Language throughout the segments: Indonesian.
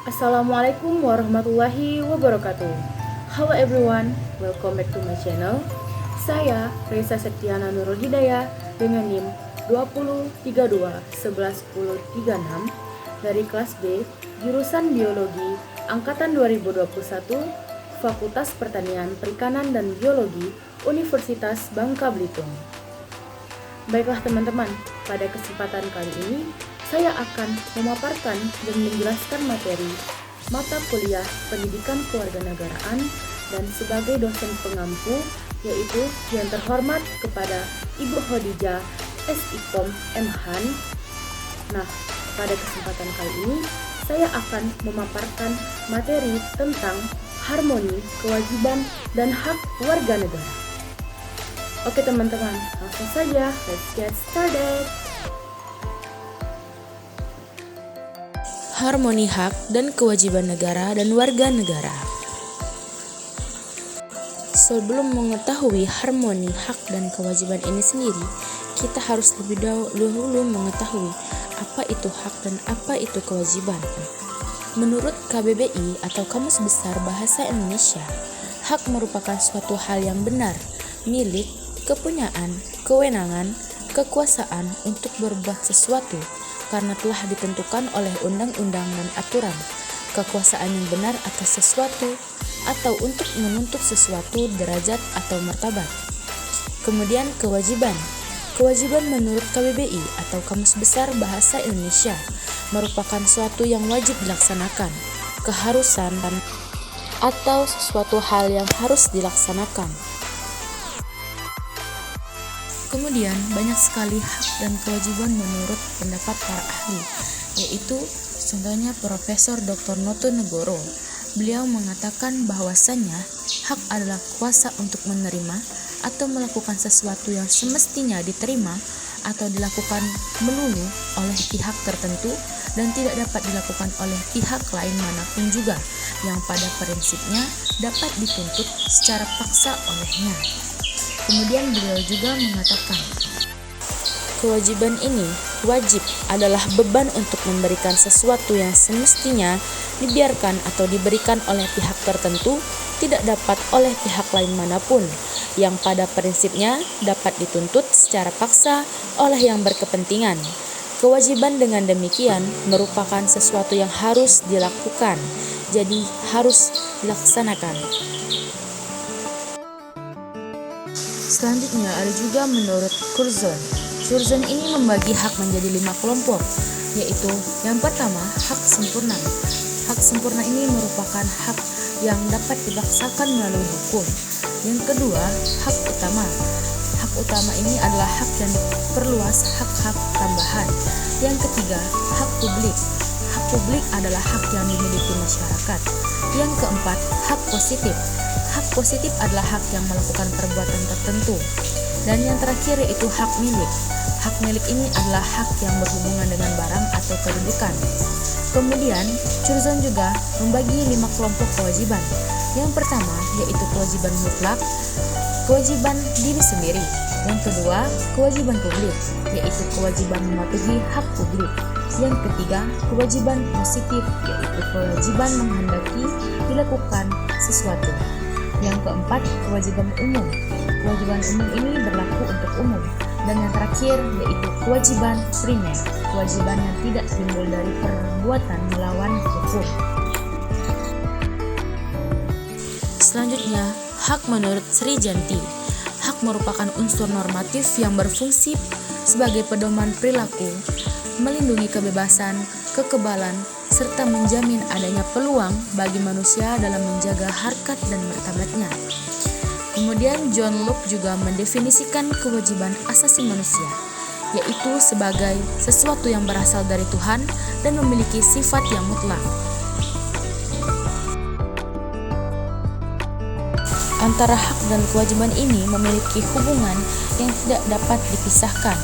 Assalamualaikum warahmatullahi wabarakatuh. Hello everyone, welcome back to my channel. Saya Reza Septiana Nurul Hidayah dengan NIM 2032111036 dari kelas B, jurusan Biologi, angkatan 2021, Fakultas Pertanian, Perikanan dan Biologi, Universitas Bangka Belitung. Baiklah teman-teman, pada kesempatan kali ini saya akan memaparkan dan menjelaskan materi mata kuliah Pendidikan Kewarganegaraan dan sebagai dosen pengampu, yaitu yang terhormat kepada Ibu Khadijah S.Ikom M. Han. Nah, pada kesempatan kali ini saya akan memaparkan materi tentang harmoni, kewajiban, dan hak warga negara. Oke teman-teman, langsung saja, let's get started. Harmoni hak dan kewajiban negara dan warga negara. Sebelum mengetahui harmoni hak dan kewajiban ini sendiri, kita harus lebih dahulu mengetahui apa itu hak dan apa itu kewajiban. Menurut KBBI atau Kamus Besar Bahasa Indonesia, hak merupakan suatu hal yang benar, milik, kepunyaan, kewenangan, kekuasaan untuk berbuat sesuatu karena telah ditentukan oleh undang-undang dan aturan, kekuasaan yang benar atas sesuatu atau untuk menuntut sesuatu derajat atau martabat. Kemudian kewajiban. Kewajiban menurut KBBI atau Kamus Besar Bahasa Indonesia merupakan suatu yang wajib dilaksanakan, keharusan atau sesuatu hal yang harus dilaksanakan. Kemudian banyak sekali hak dan kewajiban menurut pendapat para ahli, yaitu contohnya Profesor Dr. Noto Negoro. Beliau mengatakan bahwasannya hak adalah kuasa untuk menerima atau melakukan sesuatu yang semestinya diterima atau dilakukan melulu oleh pihak tertentu dan tidak dapat dilakukan oleh pihak lain manapun juga, yang pada prinsipnya dapat dituntut secara paksa olehnya. Kemudian beliau juga mengatakan, kewajiban ini wajib adalah beban untuk memberikan sesuatu yang semestinya dibiarkan atau diberikan oleh pihak tertentu, tidak dapat oleh pihak lain manapun, yang pada prinsipnya dapat dituntut secara paksa oleh yang berkepentingan. Kewajiban dengan demikian merupakan sesuatu yang harus dilakukan, jadi harus dilaksanakan. Selanjutnya ada juga menurut Curzon. Curzon ini membagi hak menjadi 5 kelompok, yaitu yang pertama hak sempurna. Hak sempurna ini merupakan hak yang dapat dipaksakan melalui hukum. Yang kedua, hak utama. Hak utama ini adalah hak yang diperluas hak-hak tambahan. Yang ketiga, hak publik. Hak publik adalah hak yang dimiliki masyarakat. Yang keempat, hak positif. Hak positif adalah hak yang melakukan perbuatan tertentu. Dan yang terakhir yaitu hak milik. Hak milik ini adalah hak yang berhubungan dengan barang atau kedudukan. Kemudian, Curzon juga membagi 5 kelompok kewajiban. Yang pertama yaitu kewajiban mutlak, kewajiban diri sendiri. Yang kedua, kewajiban publik, yaitu kewajiban mematuhi hak publik. Yang ketiga, kewajiban positif, yaitu kewajiban menghendaki dilakukan sesuatu. Yang keempat, kewajiban umum. Kewajiban umum ini berlaku untuk umum. Dan yang terakhir yaitu kewajiban primer, kewajiban yang tidak timbul dari perbuatan melawan hukum. Selanjutnya, hak menurut Sri Janti. Hak merupakan unsur normatif yang berfungsi sebagai pedoman perilaku, melindungi kebebasan, kekebalan, serta menjamin adanya peluang bagi manusia dalam menjaga harkat dan martabatnya. Kemudian John Locke juga mendefinisikan kewajiban asasi manusia, yaitu sebagai sesuatu yang berasal dari Tuhan dan memiliki sifat yang mutlak. Antara hak dan kewajiban ini memiliki hubungan yang tidak dapat dipisahkan.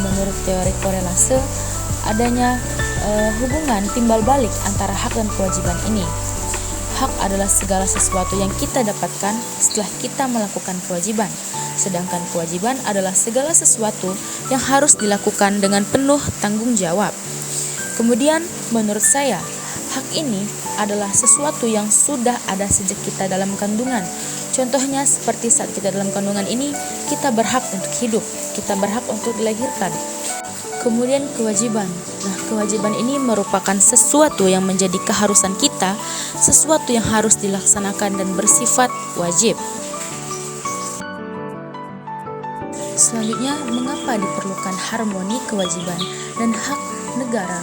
Menurut teori korelase, adanya hubungan timbal balik antara hak dan kewajiban ini. Hak adalah segala sesuatu yang kita dapatkan setelah kita melakukan kewajiban, sedangkan kewajiban adalah segala sesuatu yang harus dilakukan dengan penuh tanggung jawab. Kemudian, menurut saya, Hak ini adalah sesuatu yang sudah ada sejak kita dalam kandungan. Contohnya seperti saat kita dalam kandungan ini, kita berhak untuk hidup, kita berhak untuk dilahirkan. Kemudian kewajiban. Nah, kewajiban ini merupakan sesuatu yang menjadi keharusan kita, sesuatu yang harus dilaksanakan dan bersifat wajib. Selanjutnya, mengapa diperlukan harmoni kewajiban dan hak negara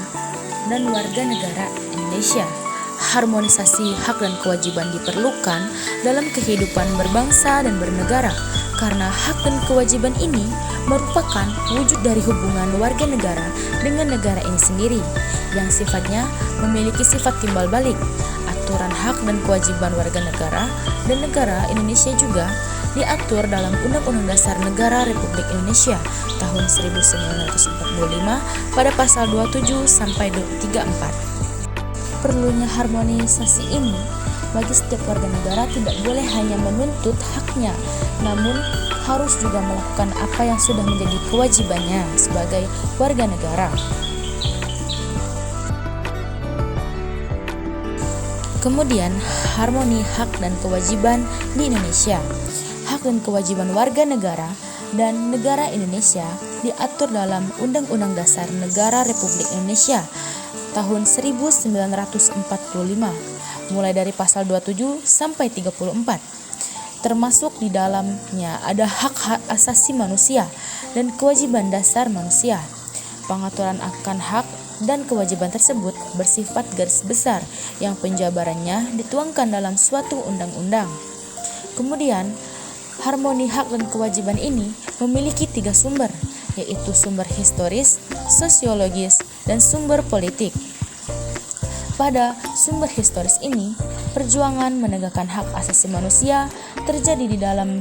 dan warga negara Indonesia? Harmonisasi hak dan kewajiban diperlukan dalam kehidupan berbangsa dan bernegara, karena hak dan kewajiban ini merupakan wujud dari hubungan warga negara dengan negara ini sendiri, yang sifatnya memiliki sifat timbal balik. Aturan hak dan kewajiban warga negara dan negara Indonesia juga diatur dalam Undang-Undang Dasar Negara Republik Indonesia tahun 1945 pada pasal 27 sampai 34. Perlunya harmonisasi ini bagi setiap warga negara tidak boleh hanya menuntut haknya, namun harus juga melakukan apa yang sudah menjadi kewajibannya sebagai warga negara. Kemudian, harmoni hak dan kewajiban di Indonesia. Hak dan kewajiban warga negara dan negara Indonesia diatur dalam Undang-Undang Dasar Negara Republik Indonesia tahun 1945, mulai dari pasal 27 sampai 34. Termasuk di dalamnya ada hak-hak asasi manusia dan kewajiban dasar manusia. Pengaturan akan hak dan kewajiban tersebut bersifat garis besar yang penjabarannya dituangkan dalam suatu undang-undang. Kemudian, harmoni hak dan kewajiban ini memiliki 3 sumber, yaitu sumber historis, sosiologis, dan sumber politik. Pada sumber historis ini, perjuangan menegakkan hak asasi manusia terjadi di dalam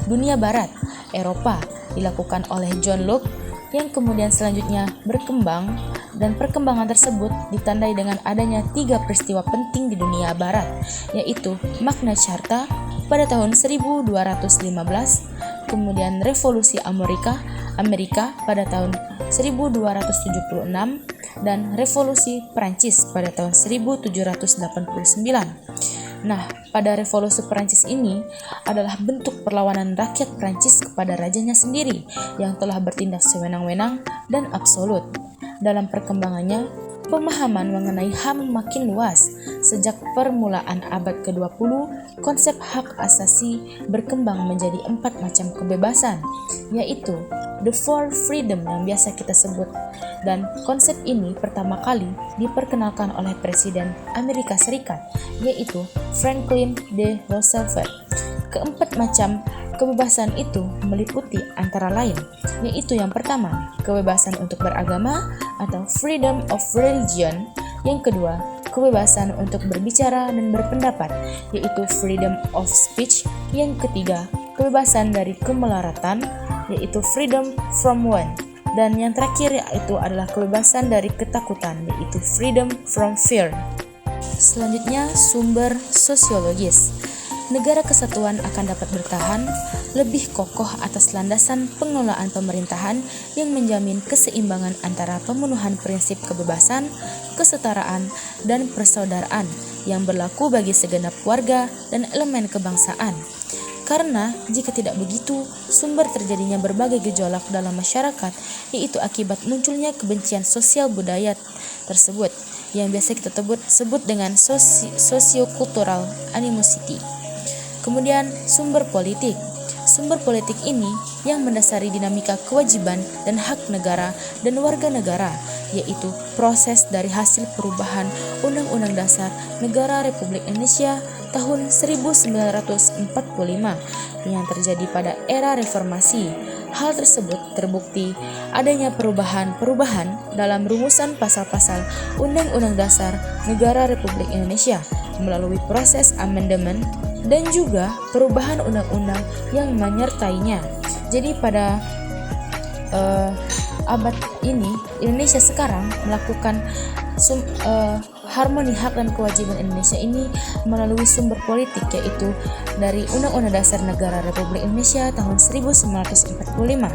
dunia barat, Eropa, dilakukan oleh John Locke, yang kemudian selanjutnya berkembang, dan perkembangan tersebut ditandai dengan adanya 3 peristiwa penting di dunia barat, yaitu Magna Carta pada tahun 1215, kemudian Revolusi Amerika pada tahun 1276, dan Revolusi Perancis pada tahun 1789. Nah, pada Revolusi Perancis ini adalah bentuk perlawanan rakyat Perancis kepada rajanya sendiri yang telah bertindak sewenang-wenang dan absolut. Dalam perkembangannya, pemahaman mengenai HAM makin luas. Sejak permulaan abad ke-20, konsep hak asasi berkembang menjadi 4 macam kebebasan, yaitu the four freedom yang biasa kita sebut. Dan konsep ini pertama kali diperkenalkan oleh Presiden Amerika Serikat, yaitu Franklin D. Roosevelt. Keempat macam kebebasan itu meliputi antara lain, yaitu yang pertama, kebebasan untuk beragama atau freedom of religion. Yang kedua, kebebasan untuk berbicara dan berpendapat, yaitu freedom of speech. Yang ketiga, kebebasan dari kemelaratan, yaitu freedom from want. Dan yang terakhir yaitu adalah kebebasan dari ketakutan, yaitu freedom from fear. Selanjutnya, sumber sosiologis. Negara kesatuan akan dapat bertahan lebih kokoh atas landasan pengelolaan pemerintahan yang menjamin keseimbangan antara pemenuhan prinsip kebebasan, kesetaraan, dan persaudaraan yang berlaku bagi segenap warga dan elemen kebangsaan. Karena jika tidak begitu, sumber terjadinya berbagai gejolak dalam masyarakat, yaitu akibat munculnya kebencian sosial budaya tersebut, yang biasa kita sebut dengan socio-cultural animosity. Kemudian sumber politik. Sumber politik ini yang mendasari dinamika kewajiban dan hak negara dan warga negara, yaitu proses dari hasil perubahan Undang-Undang Dasar Negara Republik Indonesia tahun 1945 yang terjadi pada era reformasi. Hal tersebut terbukti adanya perubahan dalam rumusan pasal-pasal Undang-Undang Dasar Negara Republik Indonesia melalui proses amandemen dan juga perubahan undang-undang yang menyertainya. Jadi pada abad ini Indonesia sekarang melakukan harmoni hak dan kewajiban Indonesia ini melalui sumber politik, yaitu dari Undang-Undang Dasar Negara Republik Indonesia tahun 1945.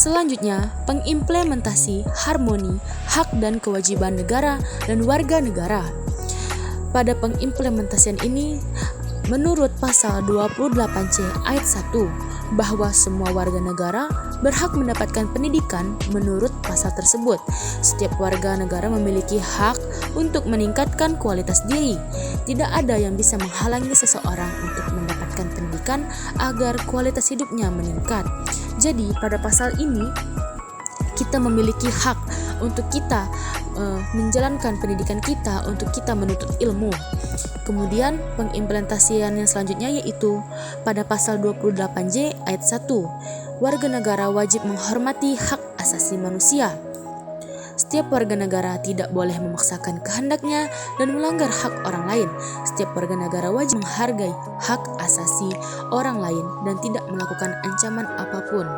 Selanjutnya, pengimplementasi harmoni hak dan kewajiban negara dan warga negara. Pada pengimplementasian ini, menurut pasal 28C ayat 1, bahwa semua warga negara berhak mendapatkan pendidikan menurut pasal tersebut. Setiap warga negara memiliki hak untuk meningkatkan kualitas diri. Tidak ada yang bisa menghalangi seseorang untuk mendapatkan pendidikan agar kualitas hidupnya meningkat. Jadi, pada pasal ini kita memiliki hak untuk kita menjalankan pendidikan kita, untuk kita menuntut ilmu. Kemudian pengimplementasian yang selanjutnya yaitu pada pasal 28J ayat 1, warga negara wajib menghormati hak asasi manusia. Setiap warga negara tidak boleh memaksakan kehendaknya dan melanggar hak orang lain. Setiap warga negara wajib menghargai hak asasi orang lain dan tidak melakukan ancaman apapun.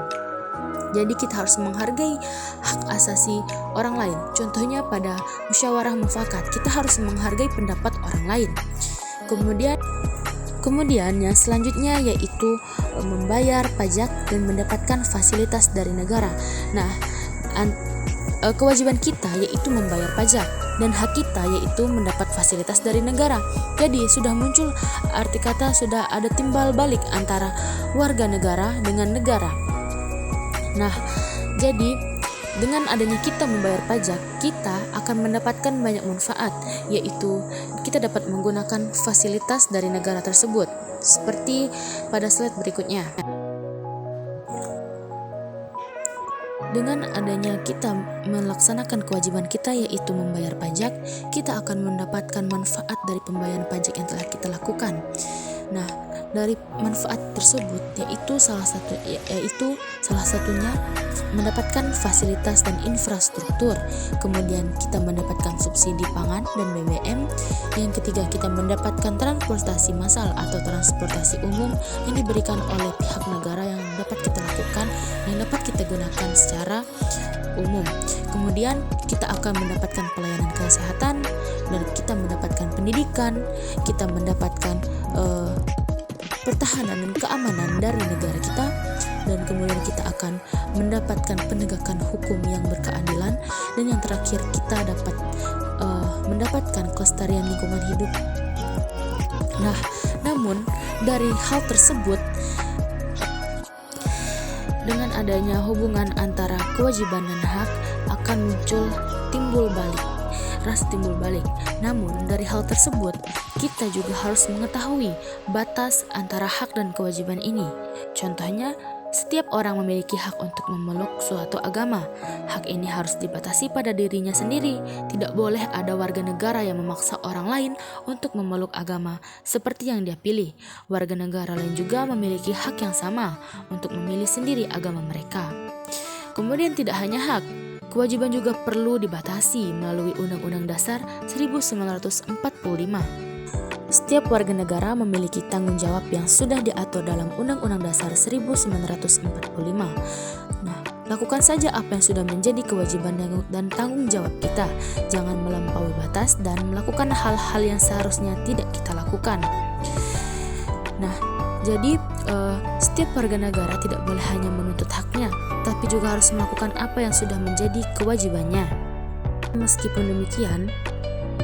Jadi kita harus menghargai hak asasi orang lain. Contohnya pada musyawarah mufakat, kita harus menghargai pendapat orang lain. Kemudian yang selanjutnya yaitu membayar pajak dan mendapatkan fasilitas dari negara. Nah, kewajiban kita yaitu membayar pajak dan hak kita yaitu mendapat fasilitas dari negara. Jadi sudah muncul arti kata, sudah ada timbal balik antara warga negara dengan negara. Nah, jadi dengan adanya kita membayar pajak, kita akan mendapatkan banyak manfaat, yaitu kita dapat menggunakan fasilitas dari negara tersebut, seperti pada slide berikutnya. Dengan adanya kita melaksanakan kewajiban kita yaitu membayar pajak, kita akan mendapatkan manfaat dari pembayaran pajak yang telah kita lakukan. Nah, dari manfaat tersebut yaitu salah satunya mendapatkan fasilitas dan infrastruktur. Kemudian kita mendapatkan subsidi pangan dan BBM. Yang ketiga, kita mendapatkan transportasi massal atau transportasi umum yang diberikan oleh pihak negara yang dapat kita lakukan, yang dapat kita gunakan secara umum. Kemudian kita akan mendapatkan pelayanan kesehatan dan kita mendapatkan pendidikan, kita mendapatkan pertahanan dan keamanan dari negara kita, dan kemudian kita akan mendapatkan penegakan hukum yang berkeadilan, dan yang terakhir kita dapat mendapatkan kelestarian lingkungan hidup. Nah, namun dari hal tersebut, dengan adanya hubungan antara kewajiban dan hak akan muncul rasa timbul balik. Namun dari hal tersebut kita juga harus mengetahui batas antara hak dan kewajiban ini. Contohnya, setiap orang memiliki hak untuk memeluk suatu agama. Hak ini harus dibatasi pada dirinya sendiri. Tidak boleh ada warga negara yang memaksa orang lain untuk memeluk agama seperti yang dia pilih. Warga negara lain juga memiliki hak yang sama untuk memilih sendiri agama mereka. Kemudian tidak hanya hak, kewajiban juga perlu dibatasi melalui Undang-Undang Dasar 1945. Setiap warga negara memiliki tanggung jawab yang sudah diatur dalam Undang-Undang Dasar 1945. Nah, lakukan saja apa yang sudah menjadi kewajiban dan tanggung jawab kita. Jangan melampaui batas dan melakukan hal-hal yang seharusnya tidak kita lakukan. Nah, jadi setiap warga negara tidak boleh hanya menuntut haknya, tapi juga harus melakukan apa yang sudah menjadi kewajibannya. Meskipun demikian,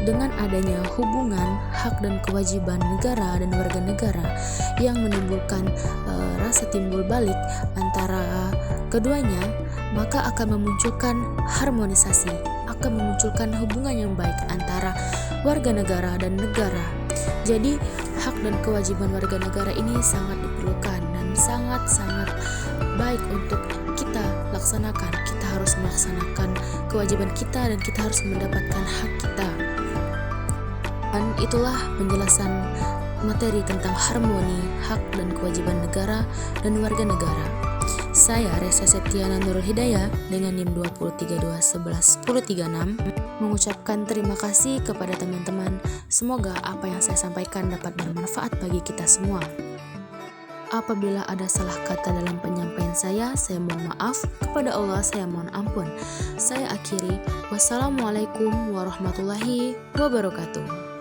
dengan adanya hubungan hak dan kewajiban negara dan warga negara yang menimbulkan rasa timbul balik antara keduanya, maka akan memunculkan harmonisasi, akan memunculkan hubungan yang baik antara warga negara dan negara. Jadi hak dan kewajiban warga negara ini sangat diperlukan dan sangat-sangat baik untuk kita laksanakan. Kita harus melaksanakan kewajiban kita dan kita harus mendapatkan hak kita. Dan itulah penjelasan materi tentang harmoni, hak dan kewajiban negara dan warga negara. Saya Resa Septiana Nurul Hidayah dengan NIM 232111036 mengucapkan terima kasih kepada teman-teman. Semoga apa yang saya sampaikan dapat bermanfaat bagi kita semua. Apabila ada salah kata dalam penyampaian saya mohon maaf. Kepada Allah saya mohon ampun. Saya akhiri. Wassalamualaikum warahmatullahi wabarakatuh.